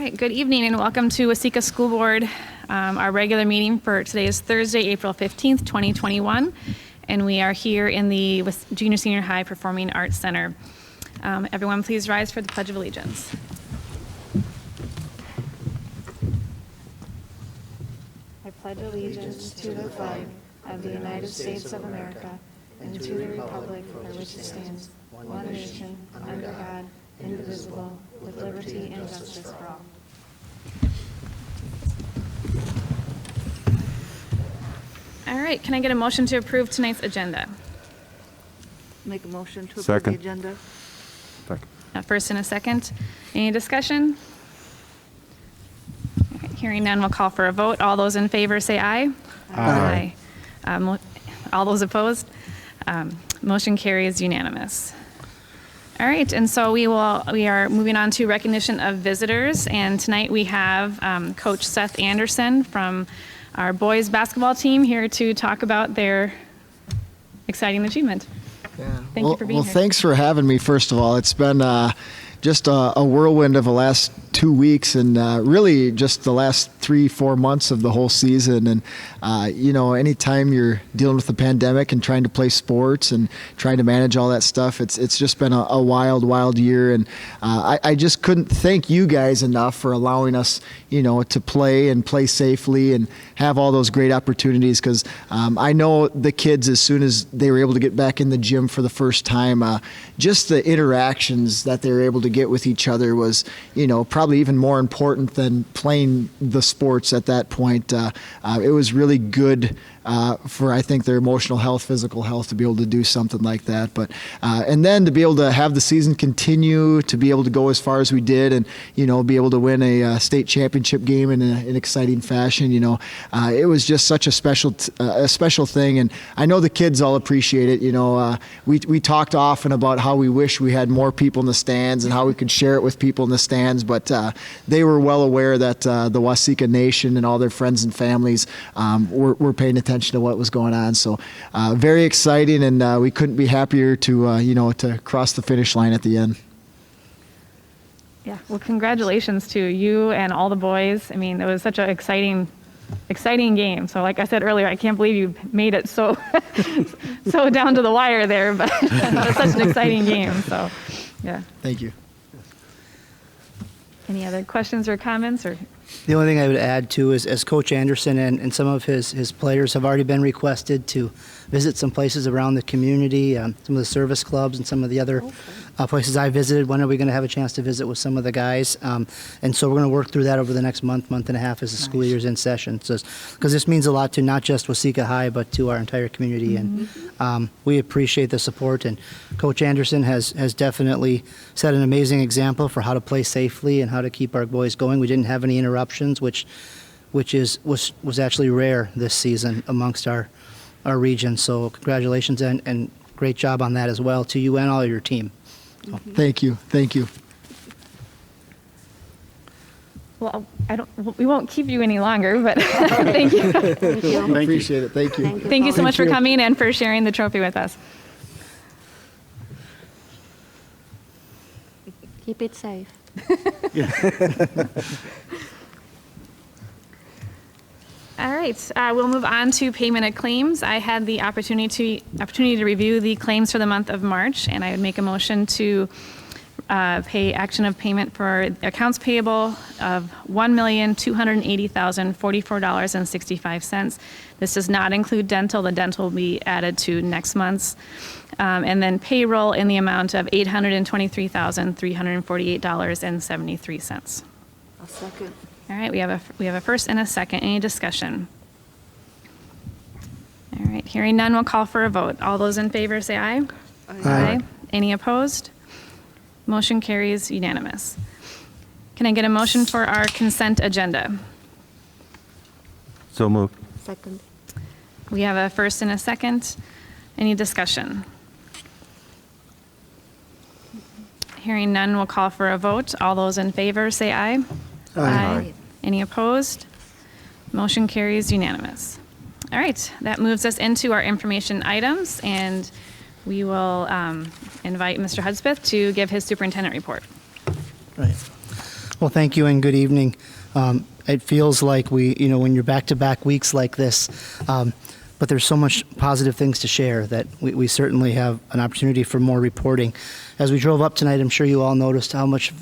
right, good evening and welcome to Waseca School Board. Our regular meeting for today is Thursday, April 15th, 2021, and we are here in the Junior Senior High Performing Arts Center. Everyone please rise for the Pledge of Allegiance. I pledge allegiance to the flag of the United States of America and to the republic for which it stands, one nation, under God, indivisible, with liberty and justice for all. All right, can I get a motion to approve tonight's agenda? Make a motion to approve Second. the agenda. Second. A first and a second. Any discussion? Okay, hearing none, we'll call for a vote. All those in favor say aye. Aye. All those opposed? Motion carries unanimous. All right, and so we are moving on to recognition of visitors, and tonight we have Coach Seth Anderson from our boys basketball team here to talk about their exciting achievement. Yeah. Thank you for being here. Well, thanks for having me, first of all. It's been just a whirlwind of the last 2 weeks and really just the last 3-4 months of the whole season. And, anytime you're dealing with the pandemic and trying to play sports and trying to manage all that stuff, it's just been a wild year. And I just couldn't thank you guys enough for allowing us, to play safely and have all those great opportunities. Because I know the kids, as soon as they were able to get back in the gym for the first time, just the interactions that they were able to get with each other was, probably even more important than playing the sports at that point. It was really good for, I think, their emotional health, physical health, to be able to do something like that. But and then to be able to have the season continue, to be able to go as far as we did, and be able to win a state championship game in an exciting fashion. It was just such a special thing, and I know the kids all appreciate it. We talked often about how we wish we had more people in the stands and how we could share it with people in the stands, but they were well aware that the Waseca Nation and all their friends and families were paying attention to what was going on. So very exciting, and we couldn't be happier to cross the finish line at the end. Yeah, well, congratulations to you and all the boys. I mean, it was such an exciting game. So like I said earlier, I can't believe you made it so down to the wire there, but it was such an exciting game. So, yeah. Thank you. Any other questions or comments? Or the only thing I would add too is, as Coach Anderson and some of his players have already been requested to visit some places around the community, some of the service clubs and some of the other places I visited. When are we going to have a chance to visit with some of the guys? And so we're going to work through that over the next month and a half as the school year's in session. So, because this means a lot to not just Waseca High, but to our entire community. Mm-hmm. And we appreciate the support. And Coach Anderson has definitely set an amazing example for how to play safely and how to keep our boys going. We didn't have any interruptions, which was actually rare this season amongst our region. So congratulations and great job on that as well to you and all your team. So. Thank you. well, we won't keep you any longer, but thank you. Thank you. Appreciate it. Thank you. Thank you so much for coming and for sharing the trophy with us. Keep it safe. All right, we'll move on to payment of claims. I had the opportunity to review the claims for the month of March, and I would make a motion to pay action of payment for accounts payable of $1,280,044.65. This does not include dental. The dental will be added to next month's. And then payroll in the amount of $823,348.73. I'll second. All right, we have a first and a second. Any discussion? All right, hearing none, we'll call for a vote. All those in favor say aye. Aye. Any opposed? Motion carries unanimous. Can I get a motion for our consent agenda? So moved. Second. We have a first and a second. Any discussion? Hearing none, we'll call for a vote. All those in favor say aye. Aye. Any opposed? Motion carries unanimous. All right, that moves us into our information items, and we will invite Mr. Hudspeth to give his superintendent report. Right. Well, thank you and good evening. It feels like when you're back-to-back weeks like this, but there's so much positive things to share that we certainly have an opportunity for more reporting. As we drove up tonight, I'm sure you all noticed how much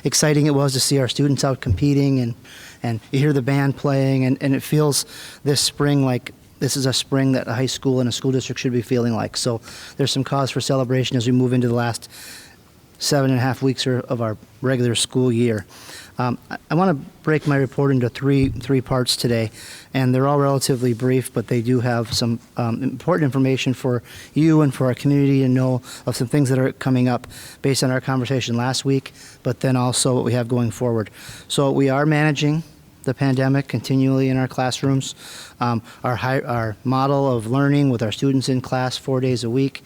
exciting it was to see our students out competing, and you hear the band playing, and it feels this spring like this is a spring that a high school and a school district should be feeling like. So there's some cause for celebration as we move into the last 7.5 weeks of our regular school year. I want to break my report into three parts today, and they're all relatively brief, but they do have some important information for you and for our community to know of some things that are coming up based on our conversation last week, but then also what we have going forward. So we are managing the pandemic continually in our classrooms. Our model of learning with our students in class 4 days a week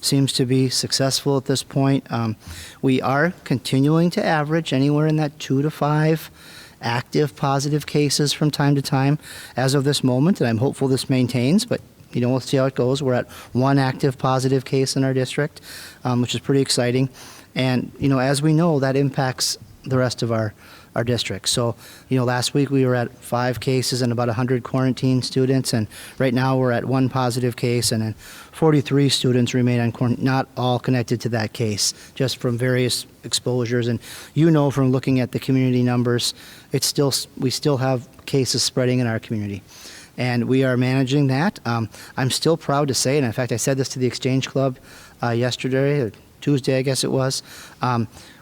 seems to be successful at this point. We are continuing to average anywhere in that 2 to 5 active positive cases from time to time as of this moment, and I'm hopeful this maintains, but we'll see how it goes. We're at 1 active positive case in our district, which is pretty exciting. And, as we know, that impacts the rest of our district. So, last week we were at 5 cases and about 100 quarantine students, and right now we're at 1 positive case, and then 43 students remain on quarantine, not all connected to that case, just from various exposures. And from looking at the community numbers, we still have cases spreading in our community. And we are managing that. I'm still proud to say, and in fact I said this to the Exchange Club yesterday, or Tuesday I guess it was,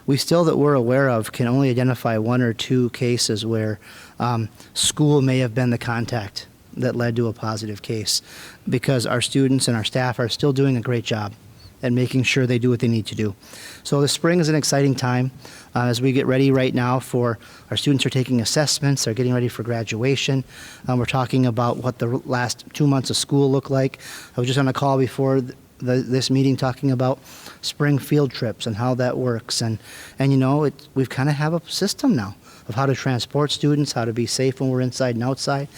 we still, that we're aware of, can only identify 1 or 2 cases where school may have been the contact that led to a positive case, because our students and our staff are still doing a great job at making sure they do what they need to do. So the spring is an exciting time as we get ready right now for our students are taking assessments, they're getting ready for graduation. We're talking about what the last 2 months of school look like. I was just on a call before this meeting talking about spring field trips and how that works, and we've kind of have a system now of how to transport students, how to be safe when we're inside and outside,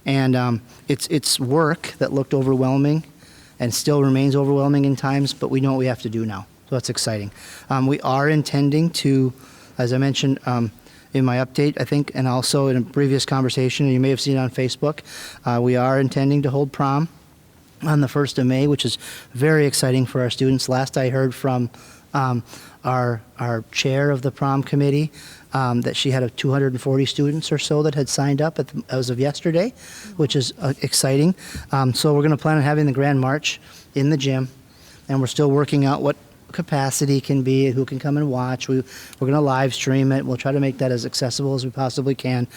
and it's work that looked overwhelming and still remains overwhelming in times, but we know what we have to do now, so that's exciting. We are intending to, as I mentioned in my update, I think, and also in a previous conversation, and you may have seen it on Facebook, we are intending to hold prom on the 1st of May, which is very exciting for our students. Last I heard from our chair of the prom committee, that she had 240 students or so that had signed up as of yesterday, which is exciting. So we're going to plan on having the Grand March in the gym, and we're still working out what capacity can be, who can come and watch. We're going to live stream it. We'll try to make that as accessible as we possibly can.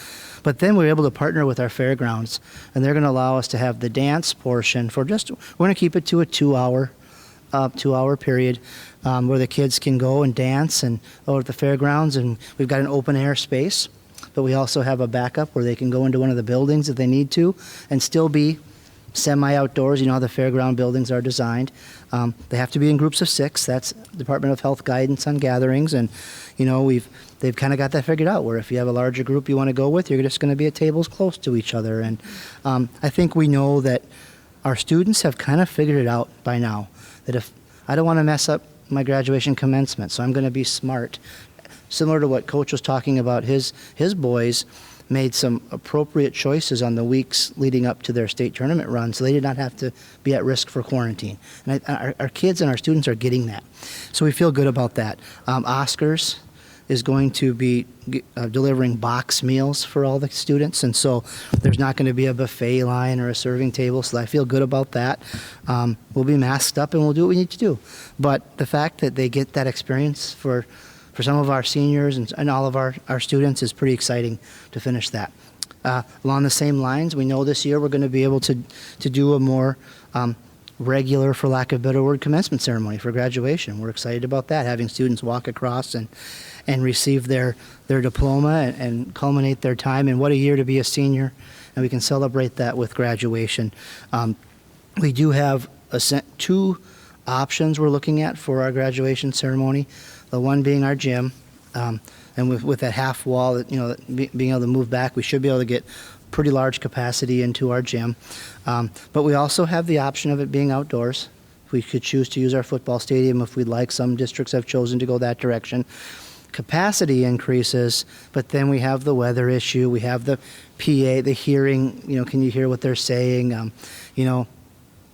But then we're able to partner with our fairgrounds, and they're going to allow us to have the dance portion we're going to keep it to a 2-hour period where the kids can go and dance and over at the fairgrounds, and we've got an open air space, but we also have a backup where they can go into one of the buildings if they need to and still be semi-outdoors. How the fairground buildings are designed. They have to be in groups of 6. That's Department of Health guidance on gatherings, and they've kind of got that figured out, where if you have a larger group you want to go with, you're just going to be at tables close to each other. And I think we know that our students have kind of figured it out by now, that if I don't want to mess up my graduation commencement, so I'm going to be smart. Similar to what Coach was talking about, his boys made some appropriate choices on the weeks leading up to their state tournament run, so they did not have to be at risk for quarantine. And our kids and our students are getting that. So we feel good about that. Oscars is going to be delivering box meals for all the students, and so there's not going to be a buffet line or a serving table, so I feel good about that. We'll be masked up and we'll do what we need to do. But the fact that they get that experience for some of our seniors and all of our students is pretty exciting to finish that. Along the same lines, we know this year we're going to be able to do a more regular, for lack of a better word, commencement ceremony for graduation. We're excited about that, having students walk across and receive their diploma and culminate their time. And what a year to be a senior, and we can celebrate that with graduation. We do have 2 options we're looking at for our graduation ceremony. The one being our gym, and with that half wall, being able to move back, we should be able to get pretty large capacity into our gym. But we also have the option of it being outdoors. We could choose to use our football stadium if we'd like. Some districts have chosen to go that direction. capacity increases, but then we have the weather issue, we have the PA, the hearing, can you hear what they're saying?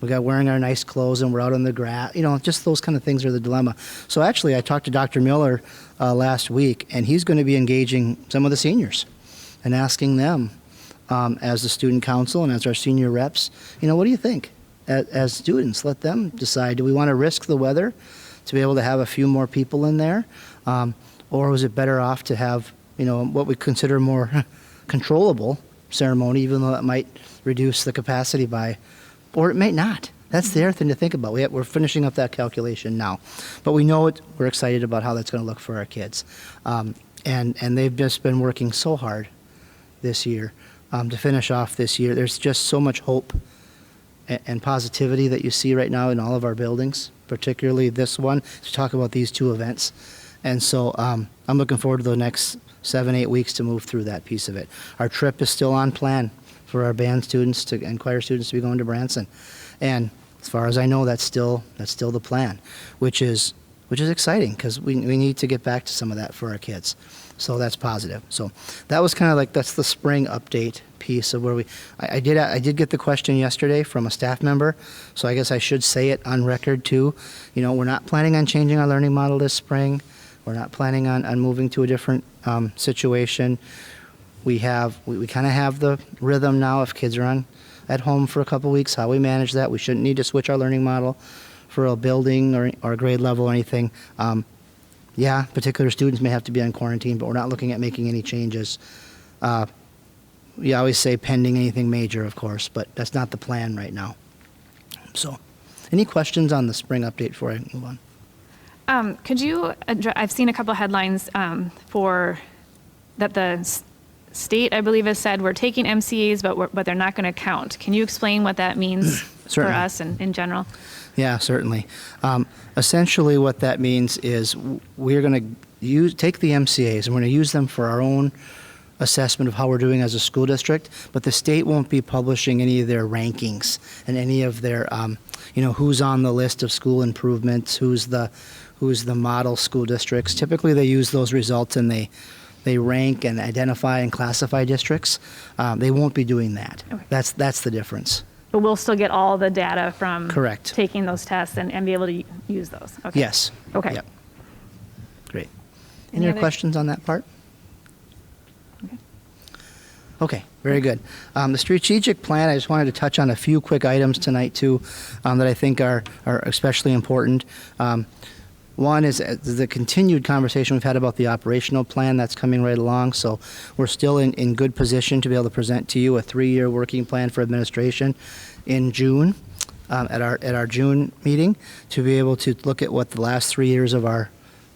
We got wearing our nice clothes and we're out on the grass, just those kind of things are the dilemma. So actually, I talked to Dr. Miller last week, and he's going to be engaging some of the seniors and asking them, as the student council and as our senior reps, what do you think? As students, let them decide, do we want to risk the weather to be able to have a few more people in there? Or was it better off to have, what we consider more controllable ceremony, even though that might reduce the capacity by, or it may not. That's the other thing to think about. We're finishing up that calculation now. But we know it, we're excited about how that's going to look for our kids. And they've just been working so hard this year to finish off this year. There's just so much hope and positivity that you see right now in all of our buildings, particularly this one, to talk about these two events. And so I'm looking forward to the next 7-8 weeks to move through that piece of it. Our trip is still on plan for our band students and choir students to be going to Branson. And as far as I know, that's still the plan, which is exciting because we need to get back to some of that for our kids. So that's positive. So that was kind of like, that's the spring update piece of where I did get the question yesterday from a staff member, so I guess I should say it on record too. We're not planning on changing our learning model this spring. We're not planning on moving to a different situation. We kind of have the rhythm now if kids are at home for a couple weeks, how we manage that. We shouldn't need to switch our learning model for a building or a grade level or anything. Particular students may have to be on quarantine, but we're not looking at making any changes. We always say pending anything major, of course, but that's not the plan right now. So, any questions on the spring update before I move on? Could you address, I've seen a couple of headlines for that the state, I believe, has said we're taking MCAs, but they're not going to count. Can you explain what that means for Certainly. us and in general? Yeah, certainly. Essentially what that means is we're going to take the MCAs and we're going to use them for our own assessment of how we're doing as a school district, but the state won't be publishing any of their rankings and any of their, who's on the list of school improvements, who's the model school districts. Typically they use those results and they rank and identify and classify districts. They won't be doing that. Okay. That's the difference. But we'll still get all the data from Correct. taking those tests and be able to use those. Okay. Yes. Okay. Yep. Great. Any Any other- other questions on that part? Okay. Okay, very good. The strategic plan, I just wanted to touch on a few quick items tonight too that I think are especially important. One is the continued conversation we've had about the operational plan that's coming right along. So we're still in good position to be able to present to you a 3-year working plan for administration in June at our June meeting, to be able to look at what the last 3 years of our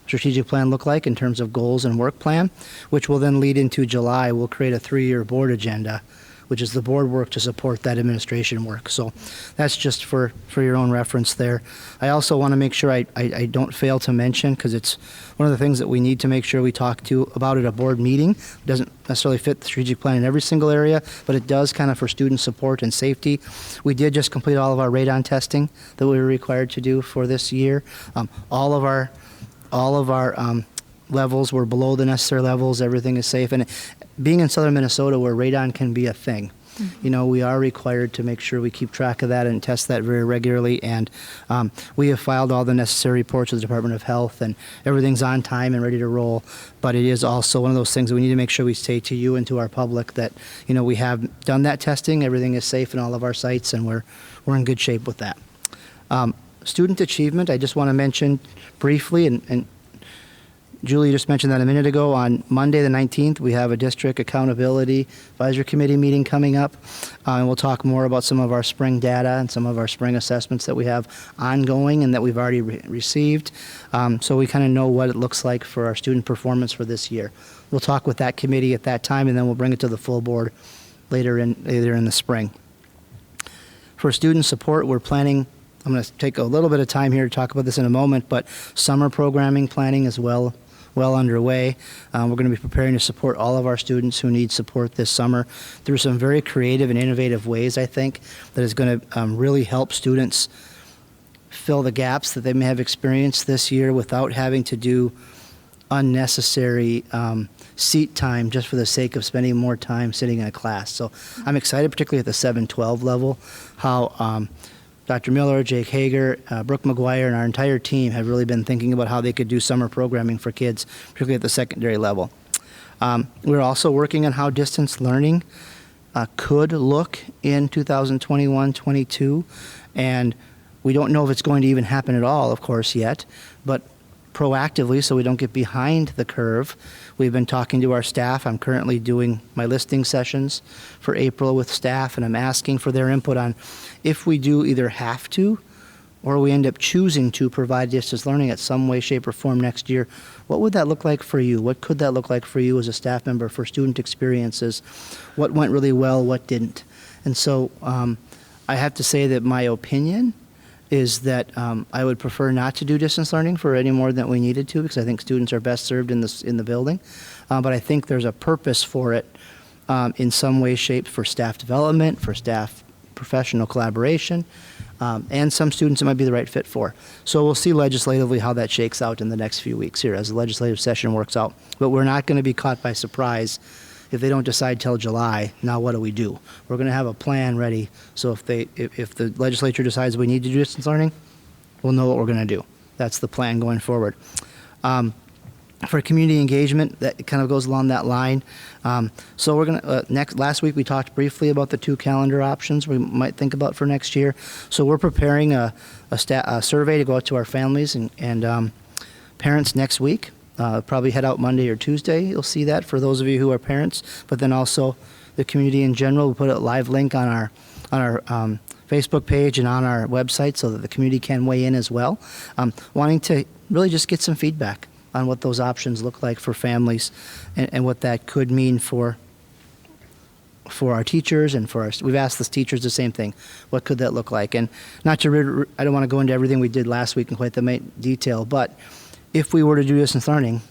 strategic plan look like in terms of goals and work plan, which will then lead into July. We'll create a 3-year board agenda, which is the board work to support that administration work. So that's just for your own reference there. I also want to make sure I don't fail to mention, because it's one of the things that we need to make sure we talk to about at a board meeting. It doesn't necessarily fit the strategic plan in every single area, but it does kind of for student support and safety. We did just complete all of our radon testing that we were required to do for this year. All of our levels were below the necessary levels. Everything is safe. And being in southern Minnesota where radon can be a thing, we are required to make sure we keep track of that and test that very regularly. And we have filed all the necessary reports with the Department of Health, and everything's on time and ready to roll. But it is also one of those things that we need to make sure we say to you and to our public that, we have done that testing. Everything is safe in all of our sites, and we're in good shape with that. Student achievement, I just want to mention briefly, and Julie just mentioned that a minute ago. On Monday the 19th, we have a district accountability advisory committee meeting coming up, and we'll talk more about some of our spring data and some of our spring assessments that we have ongoing and that we've already received, so we kind of know what it looks like for our student performance for this year. We'll talk with that committee at that time, and then we'll bring it to the full board later in the spring. For student support, we're planning, I'm going to take a little bit of time here to talk about this in a moment, but summer programming planning is well underway. We're going to be preparing to support all of our students who need support this summer through some very creative and innovative ways, I think, that is going to really help students fill the gaps that they may have experienced this year without having to do unnecessary seat time just for the sake of spending more time sitting in a class. So I'm excited, particularly at the 7-12 level, how Dr. Miller, Jake Hager, Brooke McGuire, and our entire team have really been thinking about how they could do summer programming for kids, particularly at the secondary level. We're also working on how distance learning could look in 2021-22, and we don't know if it's going to even happen at all, of course, yet, but proactively, so we don't get behind the curve, we've been talking to our staff. I'm currently doing my listing sessions for April with staff, and I'm asking for their input on if we do either have to or we end up choosing to provide distance learning at some way, shape, or form next year. What would that look like for you? What could that look like for you as a staff member for student experiences? What went really well, what didn't? And so I have to say that my opinion is that I would prefer not to do distance learning for any more than we needed to, because I think students are best served in the building. But I think there's a purpose for it in some way, shape, for staff development, for staff professional collaboration, and some students it might be the right fit for. So we'll see legislatively how that shakes out in the next few weeks here as the legislative session works out. But we're not going to be caught by surprise if they don't decide till July. Now what do we do? We're going to have a plan ready, so if the legislature decides we need to do distance learning, we'll know what we're going to do. That's the plan going forward. For community engagement, that kind of goes along that line. So we're going to last week we talked briefly about the 2 calendar options we might think about for next year. So we're preparing a survey to go out to our families and parents next week. Probably head out Monday or Tuesday. You'll see that for those of you who are parents, but then also the community in general. We'll put a live link on our Facebook page and on our website so that the community can weigh in as well. Wanting to really just get some feedback on what those options look like for families and what that could mean for our teachers and for we've asked the teachers the same thing. What could that look like? And not to, I don't want to go into everything we did last week in quite the detail, but if we were to do distance learning,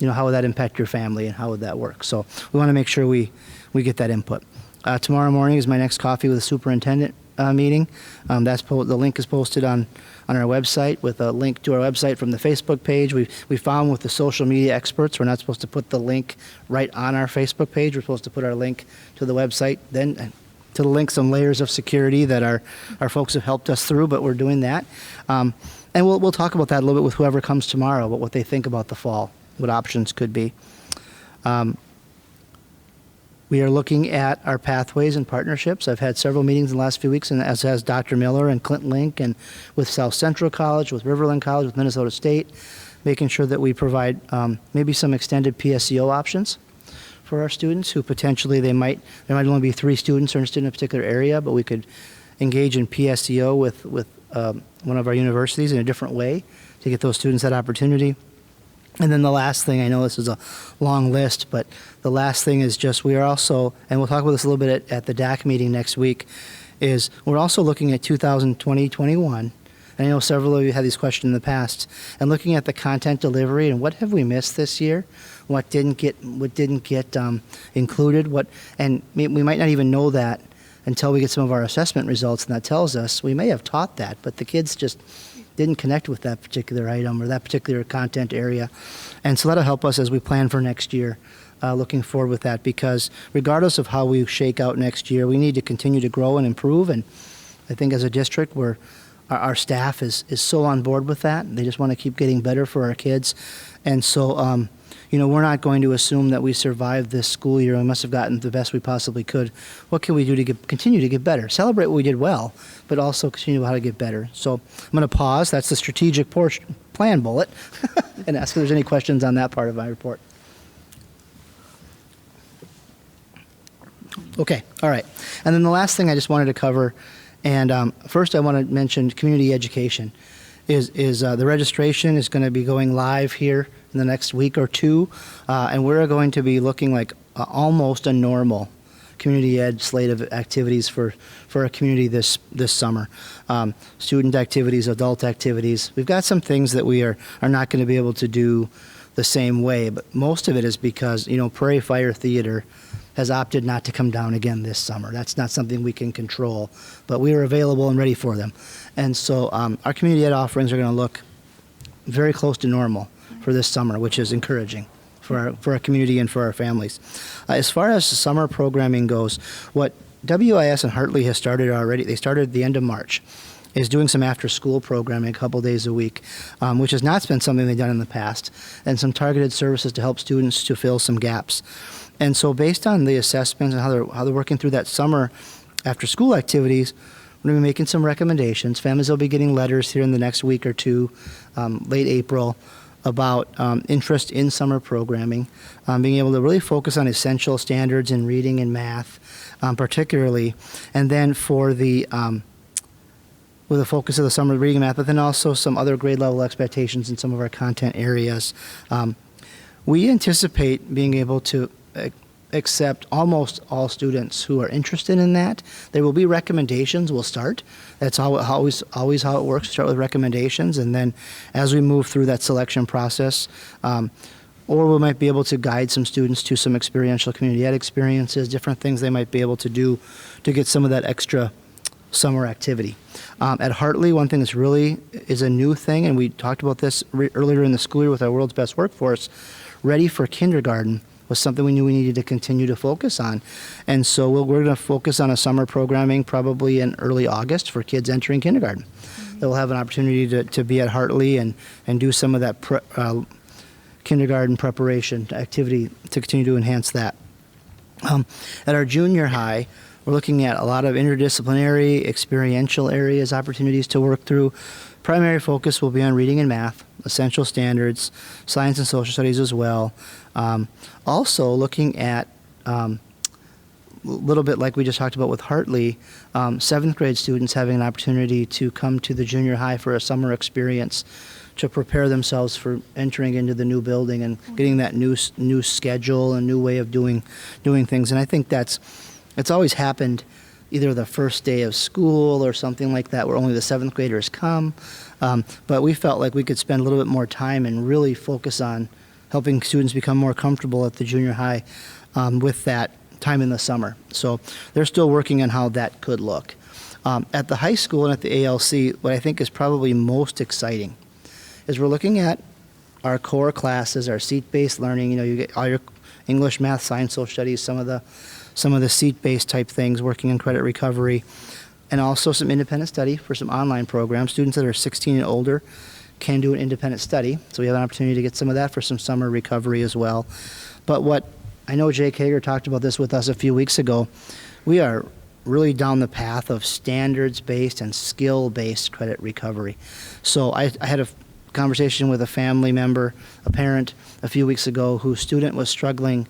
how would that impact your family and how would that work? So we want to make sure we get that input. Tomorrow morning is my next coffee with the superintendent meeting. The link is posted on our website with a link to our website from the Facebook page. We found with the social media experts, we're not supposed to put the link right on our Facebook page. We're supposed to put our link to the website, then to the link some layers of security that our folks have helped us through, but we're doing that. And we'll talk about that a little bit with whoever comes tomorrow, about what they think about the fall, what options could be. We are looking at our pathways and partnerships. I've had several meetings in the last few weeks, and as has Dr. Miller and Clinton Link, and with South Central College, with Riverland College, with Minnesota State, making sure that we provide maybe some extended PSEO options for our students who potentially there might only be 3 students interested in a particular area, but we could engage in PSEO with one of our universities in a different way to get those students that opportunity. And then the last thing, I know this is a long list, but the last thing is just we are also, and we'll talk about this a little bit at the DAC meeting next week, is we're also looking at 2020-21. And I know several of you had these questions in the past, and looking at the content delivery and what have we missed this year, what didn't get included, and we might not even know that until we get some of our assessment results, and that tells us we may have taught that, but the kids just didn't connect with that particular item or that particular content area. And so that'll help us as we plan for next year, looking forward with that, because regardless of how we shake out next year, we need to continue to grow and improve. And I think as a district, our staff is so on board with that. They just want to keep getting better for our kids. And so, we're not going to assume that we survived this school year. We must have gotten the best we possibly could. What can we do to continue to get better? Celebrate what we did well, but also continue how to get better. So I'm going to pause. That's the strategic plan bullet, and ask if there's any questions on that part of my report. Okay, all right. And then the last thing I just wanted to cover, and first I want to mention community education, is the registration is going to be going live here in the next week or 2, and we're going to be looking like almost a normal community ed slate of activities for our community this summer. Student activities, adult activities. We've got some things that we are not going to be able to do the same way, but most of it is because, Prairie Fire Theater has opted not to come down again this summer. That's not something we can control, but we are available and ready for them. And so our community ed offerings are going to look very close to normal for this summer, which is encouraging for our community and for our families. As far as the summer programming goes, what WIS and Hartley has started already, they started at the end of March, is doing some after-school programming a couple days a week, which has not been something they've done in the past, and some targeted services to help students to fill some gaps. And so based on the assessments and how they're working through that summer after-school activities, we're going to be making some recommendations. Families will be getting letters here in the next week or two, late April, about interest in summer programming, being able to really focus on essential standards in reading and math, particularly, and then for the with a focus of the summer reading and math, but then also some other grade level expectations in some of our content areas. We anticipate being able to accept almost all students who are interested in that. There will be recommendations. We'll start. That's always how it works. Start with recommendations, and then as we move through that selection process, or we might be able to guide some students to some experiential community ed experiences, different things they might be able to do to get some of that extra summer activity. At Hartley, one thing that's really is a new thing, and we talked about this earlier in the school year with our World's Best Workforce, Ready for Kindergarten was something we knew we needed to continue to focus on. And so we're going to focus on a summer programming probably in early August for kids entering kindergarten. They'll have an opportunity to be at Hartley and do some of that kindergarten preparation activity to continue to enhance that. At our junior high, we're looking at a lot of interdisciplinary, experiential areas, opportunities to work through. Primary focus will be on reading and math, essential standards, science and social studies as well. Also looking at a little bit like we just talked about with Hartley, 7th grade students having an opportunity to come to the junior high for a summer experience to prepare themselves for entering into the new building and getting that new schedule and new way of doing things. And I think it's always happened either the first day of school or something like that where only the 7th graders come. But we felt like we could spend a little bit more time and really focus on helping students become more comfortable at the junior high with that time in the summer. So they're still working on how that could look. At the high school and at the ALC, what I think is probably most exciting is we're looking at our core classes, our seat-based learning. You know, you get all your English, math, science, social studies, some of the seat-based type things, working on credit recovery, and also some independent study for some online programs. Students that are 16 and older can do an independent study, so we have an opportunity to get some of that for some summer recovery as well. But what I know Jake Hager talked about this with us a few weeks ago, we are really down the path of standards-based and skill-based credit recovery. So I had a conversation with a family member, a parent, a few weeks ago whose student was struggling,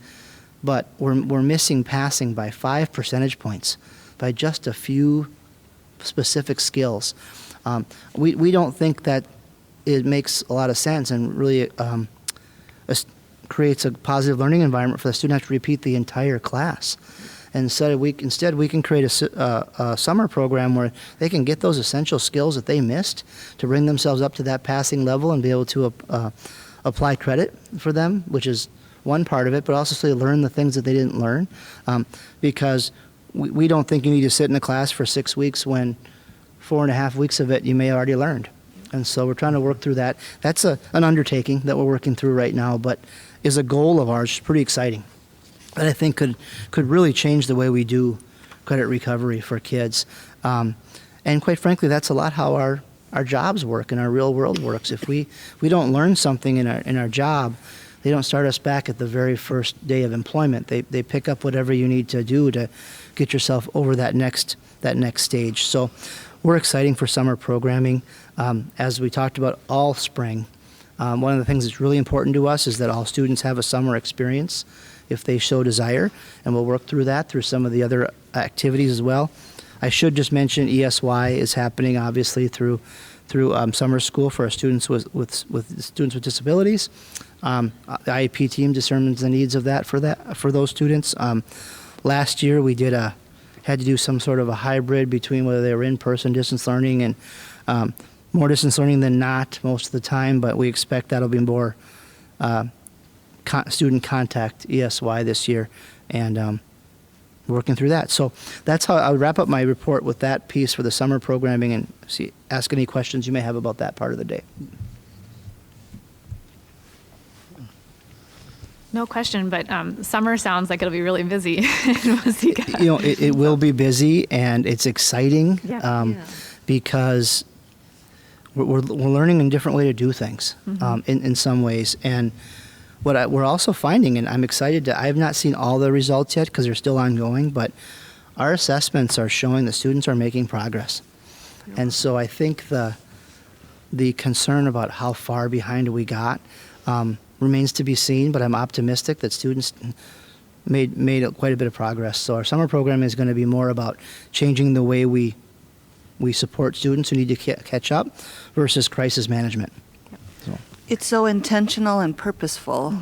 but we're missing passing by 5 percentage points by just a few specific skills. We don't think that it makes a lot of sense and really creates a positive learning environment for the student to have to repeat the entire class. Instead, we can create a summer program where they can get those essential skills that they missed to bring themselves up to that passing level and be able to apply credit for them, which is one part of it, but also so they learn the things that they didn't learn. Because we don't think you need to sit in a class for 6 weeks when 4.5 weeks of it you may have already learned. And so we're trying to work through that. That's an undertaking that we're working through right now, but is a goal of ours. It's pretty exciting. That I think could really change the way we do credit recovery for kids. And quite frankly, that's a lot how our jobs work and our real world works. If we don't learn something in our job, they don't start us back at the very first day of employment. They pick up whatever you need to do to get yourself over that next stage. So we're exciting for summer programming. As we talked about all spring, one of the things that's really important to us is that all students have a summer experience if they show desire, and we'll work through that through some of the other activities as well. I should just mention ESY is happening obviously through summer school for our students with students with disabilities. The IEP team determines the needs of that for those students. Last year we had to do some sort of a hybrid between whether they were in-person distance learning and more distance learning than not most of the time, but we expect that'll be more student contact ESY this year, and working through that. So that's how I would wrap up my report with that piece for the summer programming, and ask any questions you may have about that part of the day. No question, but summer sounds like it'll be really busy in Waseca. You know, it will be busy and it's exciting Yeah. because we're learning a different way to do things in some ways. And what we're also finding, and I'm excited I have not seen all the results yet because they're still ongoing, but our assessments are showing the students are making progress. And so I think the concern about how far behind we got remains to be seen, but I'm optimistic that students made quite a bit of progress. So our summer program is going to be more about changing the way we support students who need to catch up versus crisis management. So, It's so intentional and purposeful.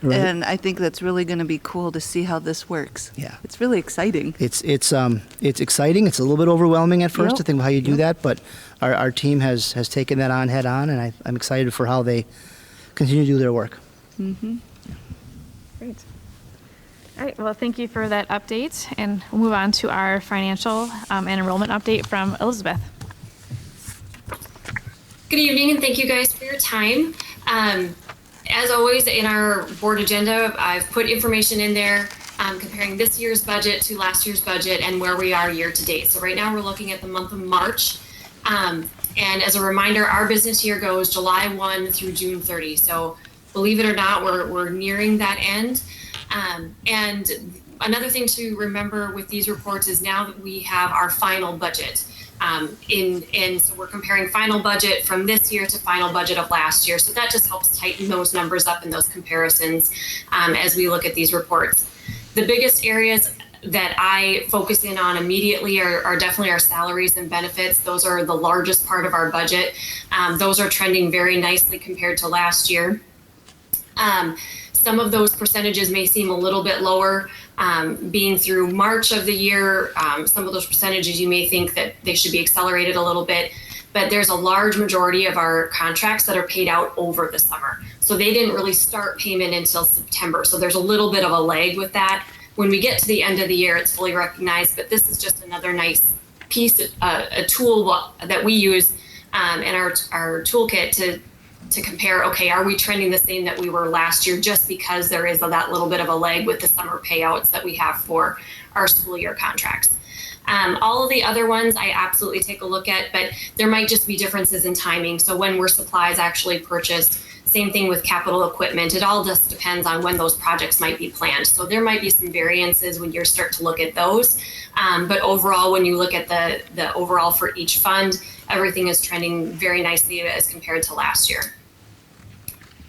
Right. And I think that's really going to be cool to see how this works. yeah. It's really exciting. It's exciting. It's a little bit overwhelming at first Yep. to think of how you do Yep. that, but our team has taken that on head on, and I'm excited for how they continue to do their work. Great. All right, well, thank you for that update, and we'll move on to our financial and enrollment update from Elizabeth. Good evening, and thank you guys for your time. As always, in our board agenda, I've put information in there comparing this year's budget to last year's budget and where we are year to date. So right now we're looking at the month of March. And as a reminder, our business year goes July 1 through June 30. So believe it or not, we're nearing that end. And another thing to remember with these reports is now that we have our final budget. So we're comparing final budget from this year to final budget of last year. So that just helps tighten those numbers up in those comparisons as we look at these reports. The biggest areas that I focus in on immediately are definitely our salaries and benefits. Those are the largest part of our budget. Those are trending very nicely compared to last year. Some of those percentages may seem a little bit lower being through March of the year. Some of those percentages you may think that they should be accelerated a little bit, but there's a large majority of our contracts that are paid out over the summer. So they didn't really start payment until September. So there's a little bit of a lag with that. When we get to the end of the year, it's fully recognized, but this is just another nice piece, a tool that we use in our toolkit to compare, okay, are we trending the same that we were last year, just because there is that little bit of a lag with the summer payouts that we have for our school year contracts. All of the other ones I absolutely take a look at, but there might just be differences in timing. So when were supplies actually purchased? Same thing with capital equipment. It all just depends on when those projects might be planned. So there might be some variances when you start to look at those. But overall, when you look at the overall for each fund, everything is trending very nicely as compared to last year.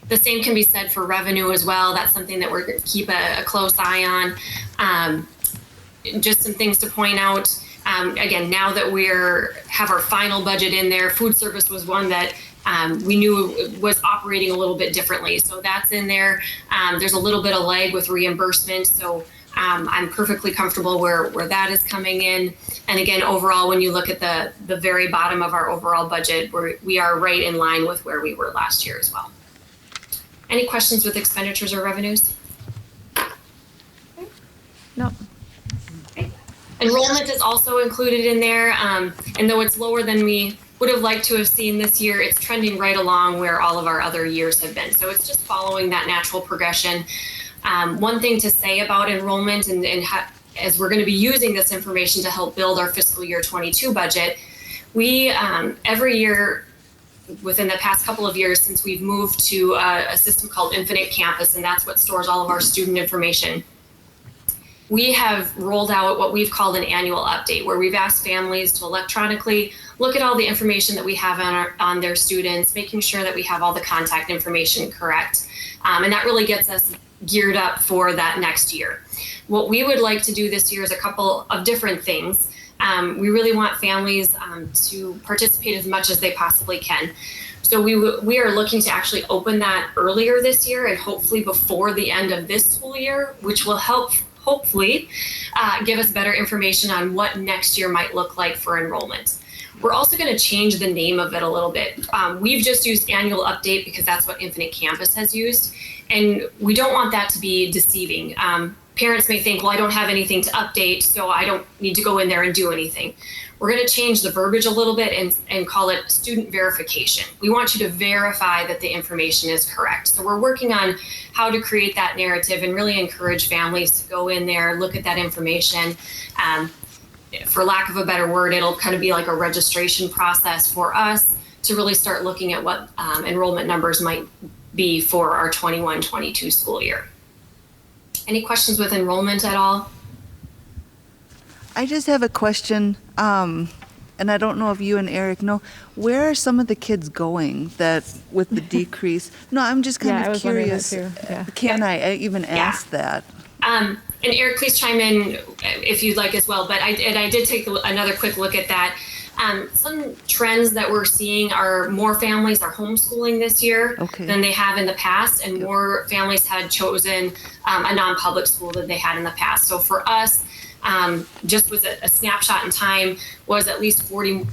The same can be said for revenue as well. That's something that we're going to keep a close eye on. Just some things to point out. Again, now that have our final budget in there, food service was one that we knew was operating a little bit differently. So that's in there. There's a little bit of lag with reimbursement. So I'm perfectly comfortable where that is coming in. And again, overall, when you look at the very bottom of our overall budget, we are right in line with where we were last year as well. Any questions with expenditures or revenues? No. Enrollment is also included in there. And though it's lower than we would have liked to have seen this year, it's trending right along where all of our other years have been. So it's just following that natural progression. One thing to say about enrollment and as we're going to be using this information to help build our fiscal year 22 budget, we every year within the past couple of years since we've moved to a system called Infinite Campus, and that's what stores all of our student information, we have rolled out what we've called an annual update, where we've asked families to electronically look at all the information that we have on their students, making sure that we have all the contact information correct. And that really gets us geared up for that next year. What we would like to do this year is a couple of different things. We really want families to participate as much as they possibly can. So we are looking to actually open that earlier this year and hopefully before the end of this school year, which will help hopefully give us better information on what next year might look like for enrollment. We're also going to change the name of it a little bit. We've just used annual update because that's what Infinite Campus has used. And we don't want that to be deceiving. parents may think, well, I don't have anything to update, so I don't need to go in there and do anything. We're going to change the verbiage a little bit and call it student verification. We want you to verify that the information is correct. So we're working on how to create that narrative and really encourage families to go in there, look at that information. For lack of a better word, it'll kind of be like a registration process for us to really start looking at what enrollment numbers might be for our 21-22 school year. Any questions with enrollment at all? I just have a question, and I don't know if you and Eric know, where are some of the kids going that with the decrease? No, I'm just kind of curious. Can I even ask that? And Eric, please chime in if you'd like as well. But I did take another quick look at that. Some trends that we're seeing are more families are homeschooling this year than they have in the past, and more families had chosen a non-public school than they had in the past. So for us, just with a snapshot in time, was at least 40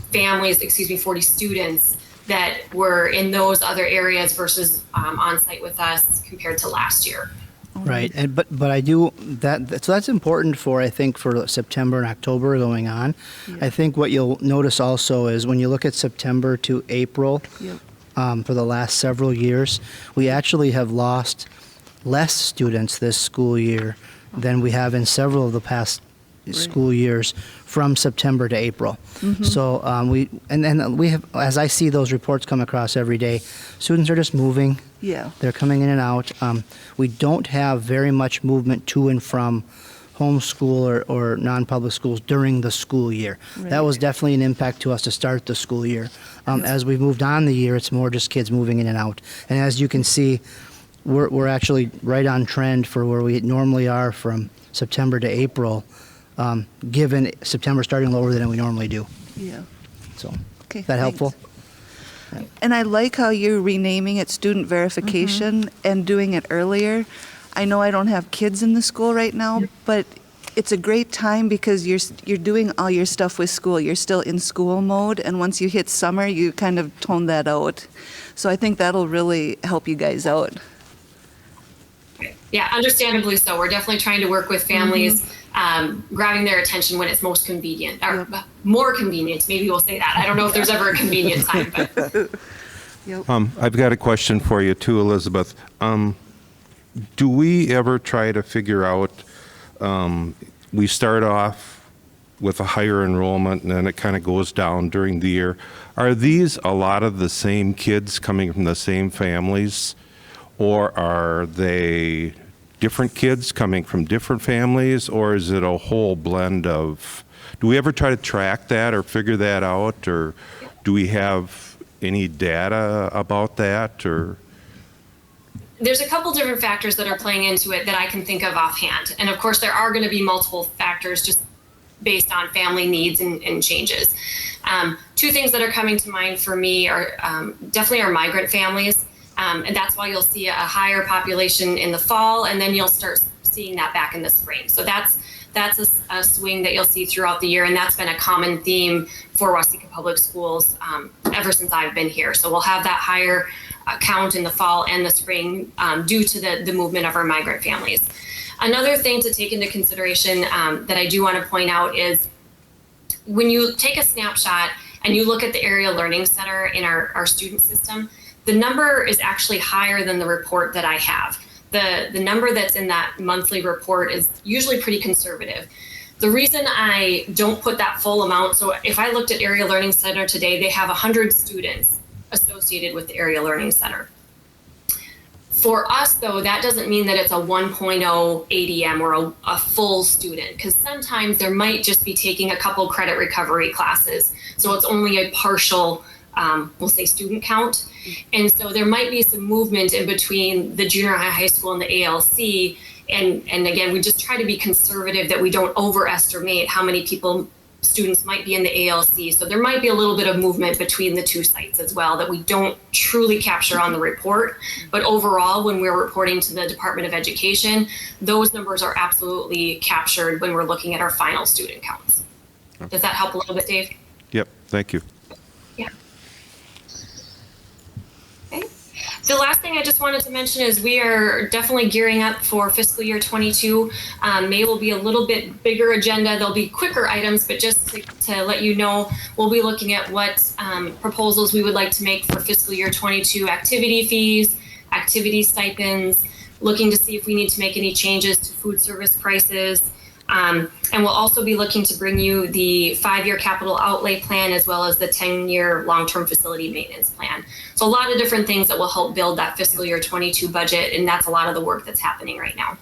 students that were in those other areas versus on site with us compared to last year. Right, but I do that. So that's important for, I think, for September and October going on. I think what you'll notice also is when you look at September to April, for the last several years, we actually have lost less students this school year than we have in several of the past school years from September to April. So we have, as I see those reports come across every day, students are just moving. They're coming in and out. We don't have very much movement to and from homeschool or non-public schools during the school year. That was definitely an impact to us to start the school year. As we moved on the year, it's more just kids moving in and out. And as you can see, we're actually right on trend for where we normally are from September to April, given September starting lower than we normally do. So, is that helpful? And I like how you're renaming it student verification and doing it earlier. I know I don't have kids in the school right now, but it's a great time because you're doing all your stuff with school. You're still in school mode, and once you hit summer, you kind of tone that out. So I think that'll really help you guys out. Yeah, understandably so. We're definitely trying to work with families, grabbing their attention when it's most convenient, or more convenient. Maybe we'll say that. I don't know if there's ever a convenient time, but. I've got a question for you too, Elizabeth. Do we ever try to figure out, we start off with a higher enrollment and then it kind of goes down during the year. Are these a lot of the same kids coming from the same families, or are they different kids coming from different families, or is it a whole blend of, do we ever try to track that or figure that out, or do we have any data about that, or? There's a couple different factors that are playing into it that I can think of offhand. And of course, there are going to be multiple factors just based on family needs and changes. Two things that are coming to mind for me are definitely our migrant families. And that's why you'll see a higher population in the fall, and then you'll start seeing that back in the spring. So that's a swing that you'll see throughout the year, and that's been a common theme for Waseca Public Schools ever since I've been here. So we'll have that higher count in the fall and the spring due to the movement of our migrant families. Another thing to take into consideration that I do want to point out is when you take a snapshot and you look at the Area Learning Center in our student system, the number is actually higher than the report that I have. The number that's in that monthly report is usually pretty conservative. The reason I don't put that full amount, so if I looked at Area Learning Center today, they have 100 students associated with the Area Learning Center. For us, though, that doesn't mean that it's a 1.0 ADM or a full student, because sometimes there might just be taking a couple credit recovery classes. So it's only a partial, we'll say, student count. And so there might be some movement in between the junior high school and the ALC. And again, we just try to be conservative that we don't overestimate how many students might be in the ALC. So there might be a little bit of movement between the two sites as well that we don't truly capture on the report. But overall, when we're reporting to the Department of Education, those numbers are absolutely captured when we're looking at our final student counts. Does that help a little bit, Dave? Yep, thank you. Yeah. Okay. The last thing thing I just wanted to mention is we are definitely gearing up for fiscal year 22. May will be a little bit bigger agenda. There'll be quicker items, but just to let you know, we'll be looking at what proposals we would like to make for fiscal year 22 activity fees, activity stipends, looking to see if we need to make any changes to food service prices. And we'll also be looking to bring you the 5-year capital outlay plan as well as the 10-year long-term facility maintenance plan. So a lot of different things that will help build that fiscal year 22 budget, and that's a lot of the work that's happening right now.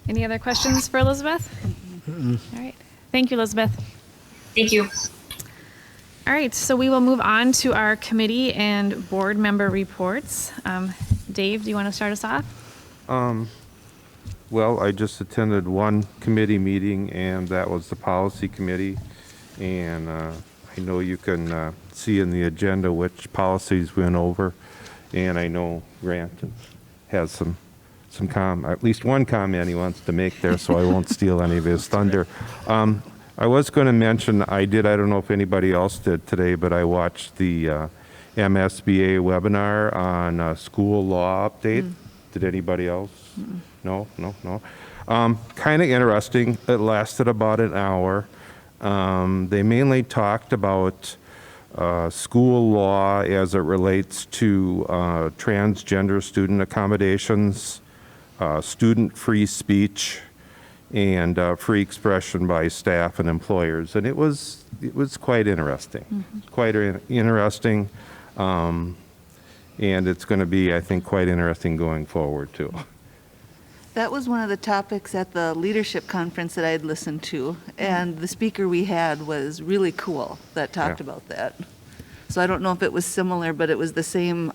Any other questions for Elizabeth? All right. Thank you, Elizabeth. Thank you. All right, so we will move on to our committee and board member reports. Dave, do you want to start us off? Well, I just attended one committee meeting, and that was the policy committee. And I know you can see in the agenda which policies went over. And I know Grant has at least one comment he wants to make there, so I won't steal any of his thunder. I was going to mention, I don't know if anybody else did today, but I watched the MSBA webinar on school law update. Did anybody else? No. Kind of interesting. It lasted about an hour. They mainly talked about school law as it relates to transgender student accommodations, student free speech, and free expression by staff and employers. And it was quite interesting. Quite interesting. And it's going to be, I think, quite interesting going forward, too. That was one of the topics at the leadership conference that I had listened to, and the speaker we had was really cool that talked about that. So I don't know if it was similar, but it was the same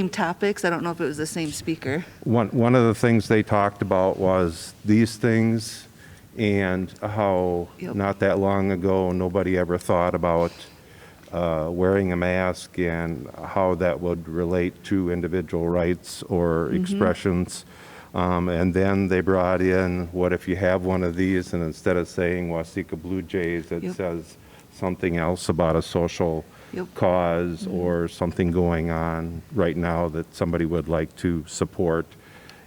topics. I don't know if it was the same speaker. One of the things they talked about was these things, and how not that long ago nobody ever thought about wearing a mask and how that would relate to individual rights or expressions. And then they brought in, what if you have one of these and instead of saying Waseca Blue Jays, it says something else about a social cause or something going on right now that somebody would like to support,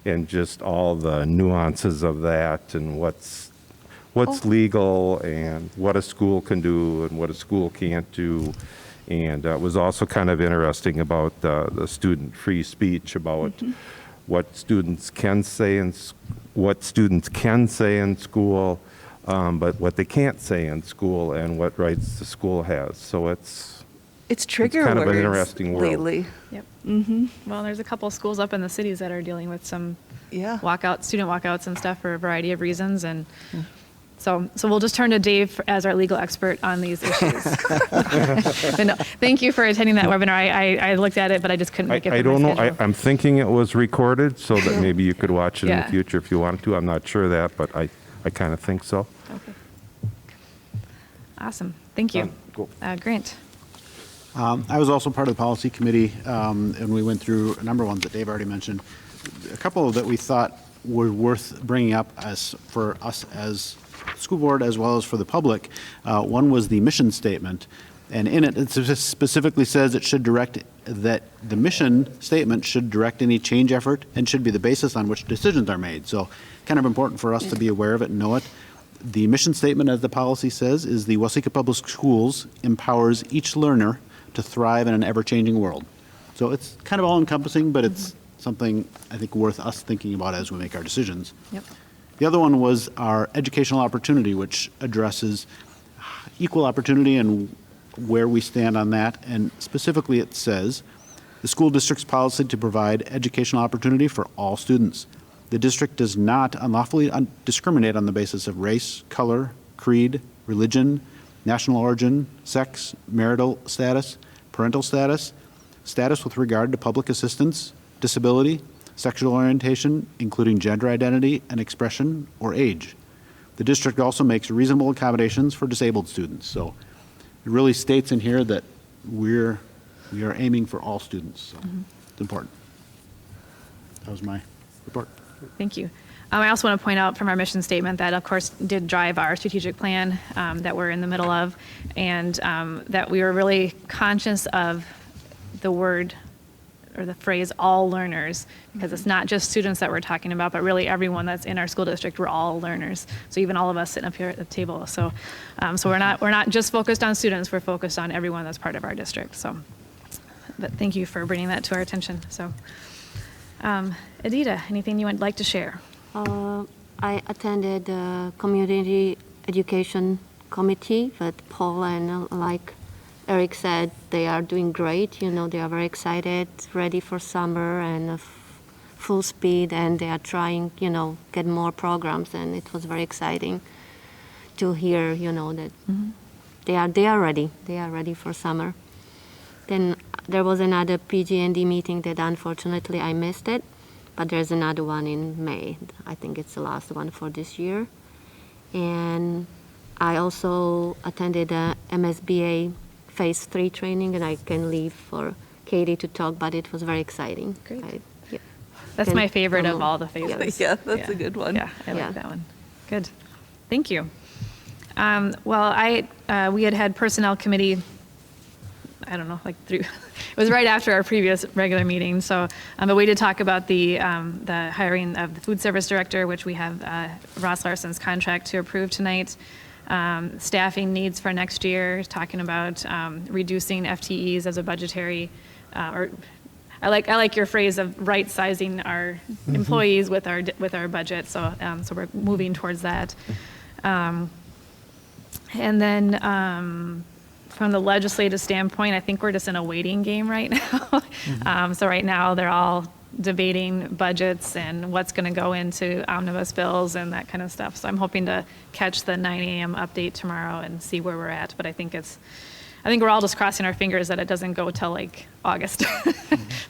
and just all the nuances of that and what's legal and what a school can do and what a school can't do. And it was also kind of interesting about the student free speech, about what students can say and what students can say in school, but what they can't say in school, and what rights the school has. So it's trigger kind words of an interesting world lately. Yep. Well, there's a couple schools up in the cities that are dealing with some student walkouts and stuff for a variety of reasons, and so we'll just turn to Dave as our legal expert on these issues. But no, thank you for attending that webinar. I looked at it, but I just couldn't make it. I don't know. I'm thinking it was recorded, so that maybe you could watch it in the Yeah. future if you wanted to. I'm not sure of that, but I kind of think so. Okay. Awesome. Thank you. Cool. Grant. I was also part of the policy committee, and we went through a number of ones that Dave already mentioned. A couple that we thought were worth bringing up for us as school board as well as for the public. One was the mission statement, and in it specifically says it should direct that the mission statement should direct any change effort and should be the basis on which decisions are made. So kind of important for us to be aware of it and know it. The mission statement, as the policy says, is the Waseca Public Schools empowers each learner to thrive in an ever-changing world. So it's kind of all-encompassing, but it's something I think worth us thinking about as we make our decisions. Yep. The other one was our educational opportunity, which addresses equal opportunity and where we stand on that. And specifically it says, the school district's policy to provide educational opportunity for all students. The district does not unlawfully discriminate on the basis of race, color, creed, religion, national origin, sex, marital status, parental status, status with regard to public assistance, disability, sexual orientation, including gender identity and expression, or age. The district also makes reasonable accommodations for disabled students. So it really states in here that we are aiming for all students. So it's important. That was my report. Thank you. I also want to point out from our mission statement that, of course, did drive our strategic plan that we're in the middle of, and that we were really conscious of the word or the phrase all learners, because it's not just students that we're talking about, but really everyone that's in our school district, we're all learners. So even all of us sitting up here at the table. So we're not just focused on students, we're focused on everyone that's part of our district. So, but thank you for bringing that to our attention. So, Adita, anything you would like to share? I attended the community education committee with Paul, and like Eric said, they are doing great. You know, they are very excited, ready for summer and full speed, and they are trying, you know, get more programs. And it was very exciting to hear, you know, that they are ready. They are ready for summer. Then there was another PG&D meeting that unfortunately I missed it, but there's another one in May. I think it's the last one for this year. And I also attended a MSBA Phase 3 training, and I can leave for Katie to talk, but it was very exciting. Great. Yeah. That's my favorite of all the phases. Yeah, that's a good one. Yeah, I Yeah. like that one. Good. Thank you. Well, we had personnel committee, I don't know, like it was right after our previous regular meeting. So, but we did talk about the hiring of the food service director, which we have Ross Larson's contract to approve tonight. Staffing needs for next year, talking about reducing FTEs as a budgetary, or I like your phrase of right sizing our employees with our budget. So so we're moving towards that. And then from the legislative standpoint, I think we're just in a waiting game right now. So right now they're all debating budgets and what's going to go into omnibus bills and that kind of stuff. So I'm hoping to catch the 9 a.m. update tomorrow and see where we're at. But I think we're all just crossing our fingers that it doesn't go till like August.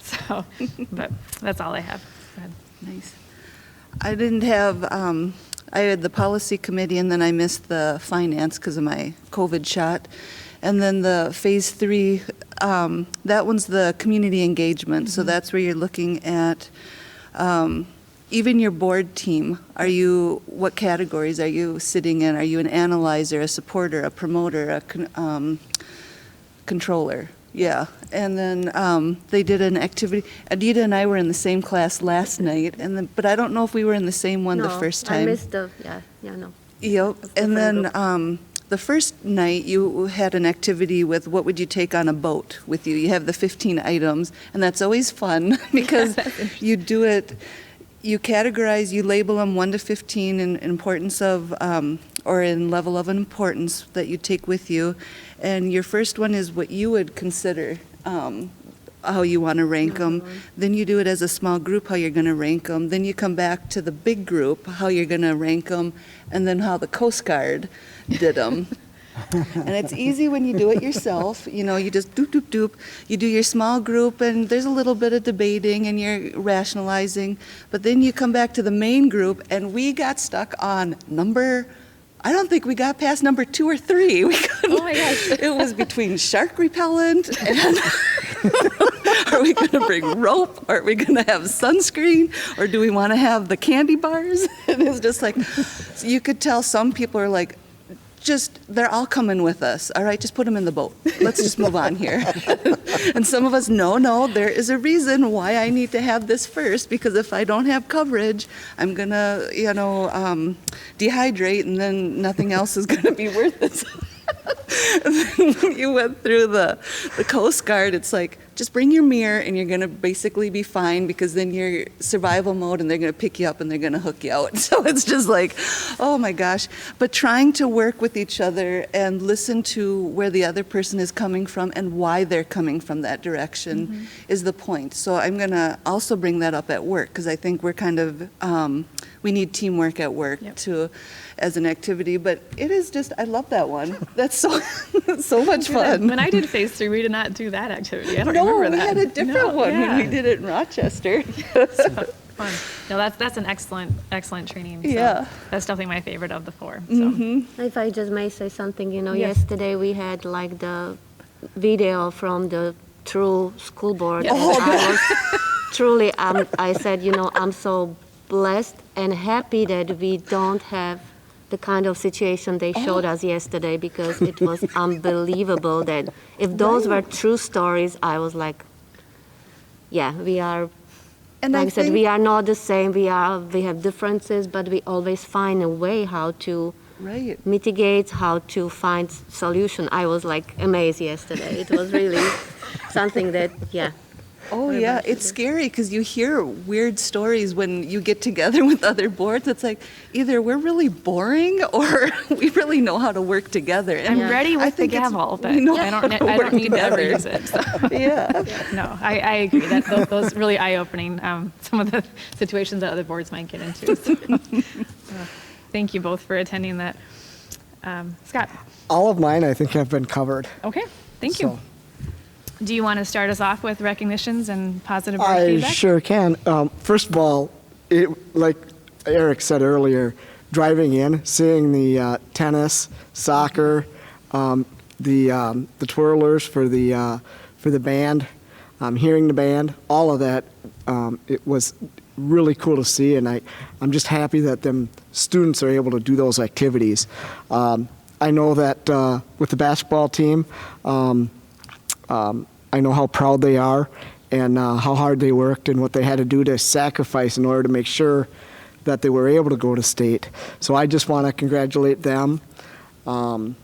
So, but that's all I have. Go ahead. Nice. I didn't have, I had the policy committee, and then I missed the finance because of my COVID shot. And then the Phase 3, that one's the community engagement. So that's where you're looking at even your board team. What categories are you sitting in? Are you an analyzer, a supporter, a promoter, a controller? Yeah. And then they did an activity. Adita and I were in the same class last night, but I don't know if we were in the same one the first time. I missed no. Yep. And then the first night you had an activity with what would you take on a boat with you. You have the 15 items, and that's always fun because you do it, you categorize, you label them 1 to 15 in importance of, or in level of importance that you take with you. And your first one is what you would consider how you want to rank them. Then you do it as a small group, how you're going to rank them. Then you come back to the big group, how you're going to rank them, and then how the Coast Guard did them. And it's easy when you do it yourself. You know, you just doop, doop, doop. You do your small group, and there's a little bit of debating, and you're rationalizing. But then you come back to the main group, and we got stuck on I don't think we got past number 2 or 3. We couldn't. Oh my gosh. It was between shark repellent and are we going to bring rope? Are we going to have sunscreen? Or do we want to have the candy bars? And it's just like, so you could tell some people are like, they're all coming with us. All right, just put them in the boat. Let's just move on here. And some of us, no, there is a reason why I need to have this first, because if I don't have coverage, I'm going to, dehydrate, and then nothing else is going to be worth it. And then when you went through the Coast Guard, it's like, just bring your mirror and you're going to basically be fine, because then you're survival mode and they're going to pick you up and they're going to hook you out. So it's just like, oh my gosh. But trying to work with each other and listen to where the other person is coming from and why they're coming from that direction is the point. So I'm going to also bring that up at work, because I think we're kind of, we need teamwork at work too, as an activity. But it is just, I love that one. That's so much fun. When I did Phase 3, we did not do that activity. I don't remember we that. had a different one when we did it in Rochester. Fun. No, that's an excellent training. So Yeah. That's definitely my favorite of the 4. So. If I just may say something, yesterday we had like the video from the True School Board. Yes. I was truly, I said, I'm so blessed and happy that we don't have the kind of situation they showed us yesterday, because it was unbelievable that if those were true stories, I was like, yeah, we are, And like I said, think- we are not the same. We have differences, but we always find a way how to Right. mitigate, how to find solution. I was like amazed yesterday. It was really something that, yeah. Oh, What yeah, about you, it's Jen? scary because you hear weird stories when you get together with other boards. It's like either we're really boring or we really know how to work together. And I'm ready I with the think it's- gavel, but we know I how don't to work need to ever together. use it. So. Yeah. No, I agree. Those really eye-opening, some of the situations that other boards might get into. So, thank you both for attending that. Scott? All of mine, I think, have been covered. Okay, thank you. So, Do you want to start us off with recognitions and positive board I feedback? sure can. First of all, like Eric said earlier, driving in, seeing the tennis, soccer, the twirlers for the band, hearing the band, all of that, it was really cool to see, and I'm just happy that them students are able to do those activities. I know that with the basketball team, I know how proud they are and how hard they worked and what they had to do to sacrifice in order to make sure that they were able to go to state. So I just want to congratulate them. And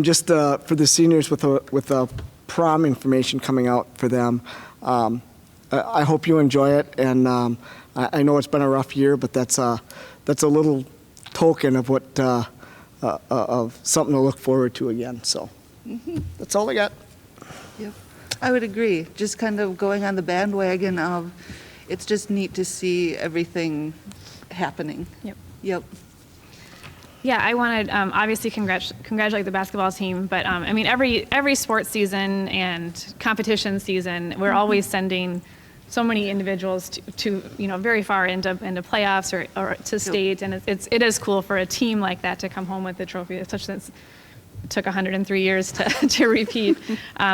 just for the seniors with the prom information coming out for them, I hope you enjoy it. And I know it's been a rough year, but that's a little token of what of something to look forward to again. So that's all I got. Yep. I would agree. Just kind of going on the bandwagon of, it's just neat to see everything happening. Yep. Yep. Yeah, I want to obviously congratulate the basketball team, but I mean every sports season and competition season, we're always sending so many individuals to very far into playoffs or to state, and it is cool for a team like that to come home with the trophy, especially since it took 103 years to repeat.